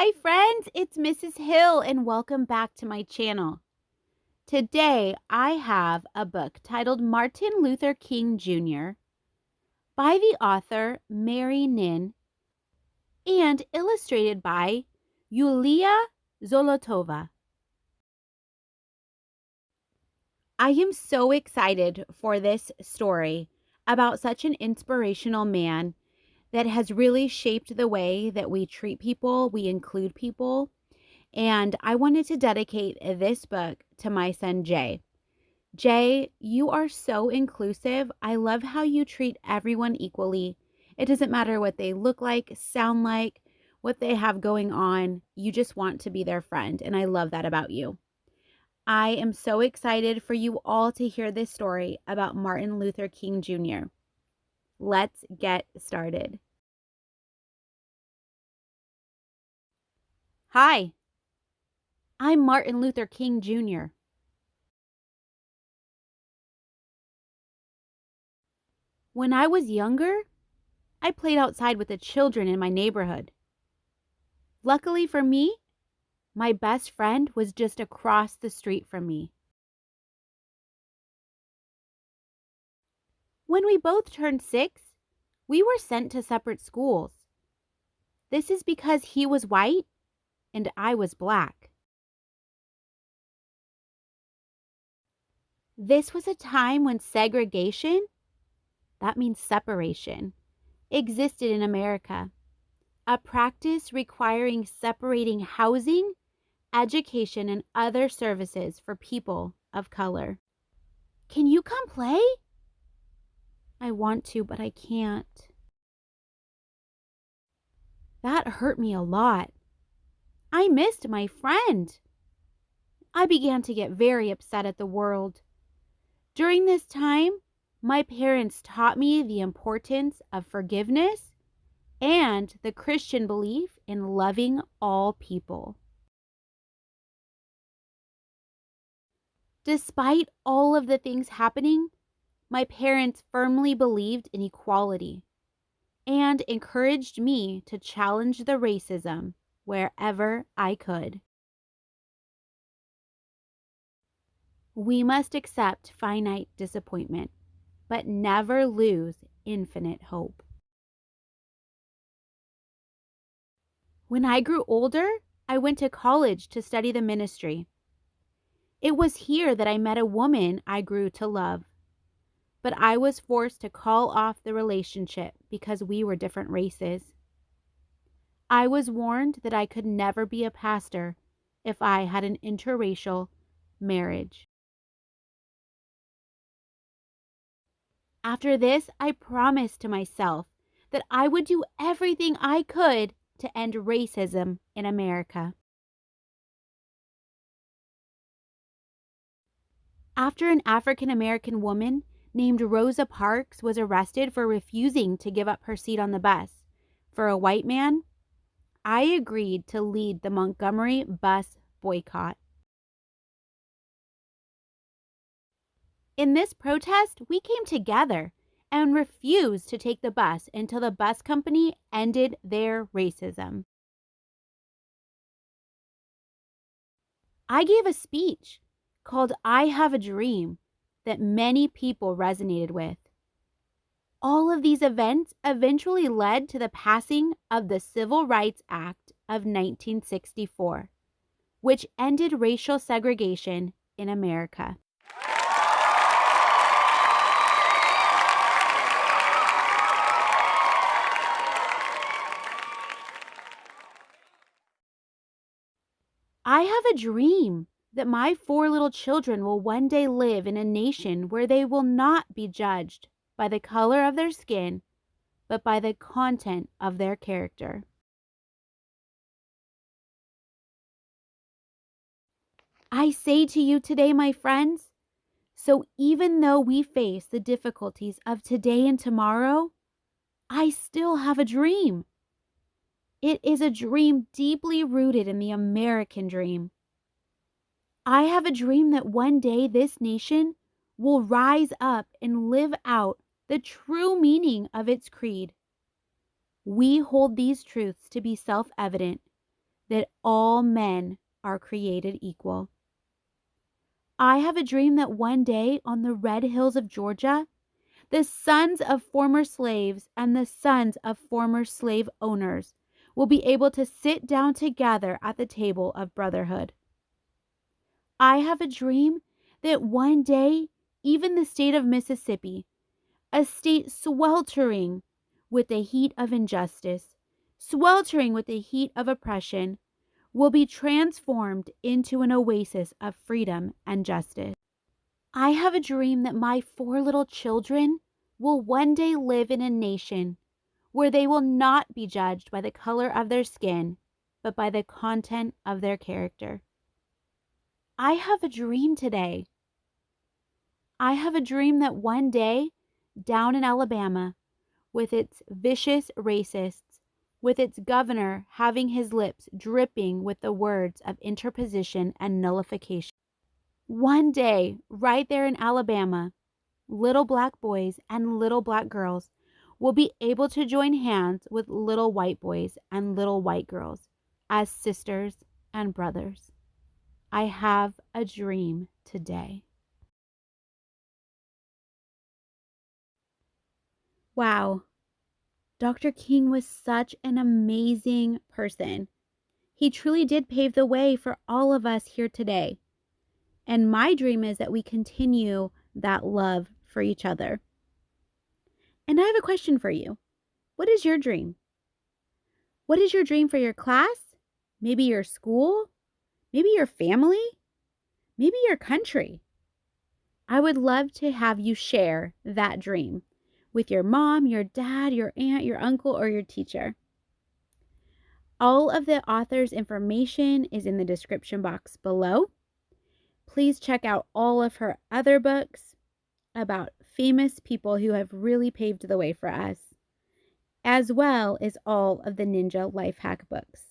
Hi friends, it's Mrs. Hill and welcome back to my channel. Today I have a book titled Martin Luther King Jr. by the author Mary Nhin and illustrated by Yulia Zolotova. I am so excited for this story about such an inspirational man that has really shaped the way that we treat people, we include people. And I wanted to dedicate this book to my son, Jay. Jay, you are so inclusive. I love how you treat everyone equally. It doesn't matter what they look like, sound like, what they have going on. You just want to be their friend. And I love that about you. I am so excited for you all to hear this story about Martin Luther King Jr. Let's get started. Hi, I'm Martin Luther King Jr. When I was younger, I played outside with the children in my neighborhood. Luckily for me, my best friend was just across the street from me. When we both turned 6, we were sent to separate schools. This is because he was white and I was black. This was a time when segregation, that means separation, existed in America, a practice requiring separating housing, education, and other services for people of color. Can you come play? I want to, but I can't. That hurt me a lot. I missed my friend. I began to get very upset at the world. During this time, my parents taught me the importance of forgiveness and the Christian belief in loving all people. Despite all of the things happening, my parents firmly believed in equality and encouraged me to challenge the racism wherever I could. We must accept finite disappointment, but never lose infinite hope. When I grew older, I went to college to study the ministry. It was here that I met a woman I grew to love. But I was forced to call off the relationship because we were different races. I was warned that I could never be a pastor if I had an interracial marriage. After this, I promised to myself that I would do everything I could to end racism in America. After an African American woman named Rosa Parks was arrested for refusing to give up her seat on the bus for a white man, I agreed to lead the Montgomery bus boycott. In this protest, we came together and refused to take the bus until the bus company ended their racism. I gave a speech called I Have a Dream that many people resonated with. All of these events eventually led to the passing of the Civil Rights Act of 1964, which ended racial segregation in America. I have a dream that my 4 little children will one day live in a nation where they will not be judged by the color of their skin, but by the content of their character. I say to you today, my friends, so even though we face the difficulties of today and tomorrow, I still have a dream. It is a dream deeply rooted in the American dream. I have a dream that one day this nation will rise up and live out the true meaning of its creed. We hold these truths to be self-evident that all men are created equal. I have a dream that one day on the red hills of Georgia, the sons of former slaves and the sons of former slave owners will be able to sit down together at the table of brotherhood. I have a dream that one day, even the state of Mississippi, a state sweltering with the heat of injustice, sweltering with the heat of oppression, will be transformed into an oasis of freedom and justice. I have a dream that my 4 little children will one day live in a nation where they will not be judged by the color of their skin, but by the content of their character. I have a dream today. I have a dream that one day, down in Alabama, with its vicious racists, with its governor having his lips dripping with the words of interposition and nullification, one day, right there in Alabama, little black boys and little black girls will be able to join hands with little white boys and little white girls as sisters and brothers. I have a dream today. Wow, Dr. King was such an amazing person. He truly did pave the way for all of us here today. And my dream is that we continue that love for each other. And I have a question for you. What is your dream? What is your dream for your class? Maybe your school? Maybe your family? Maybe your country? I would love to have you share that dream with your mom, your dad, your aunt, your uncle, or your teacher. All of the author's information is in the description box below. Please check out all of her other books about famous people who have really paved the way for us, as well as all of the Ninja Life Hack books.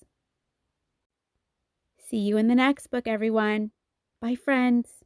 See you in the next book, everyone. Bye, friends.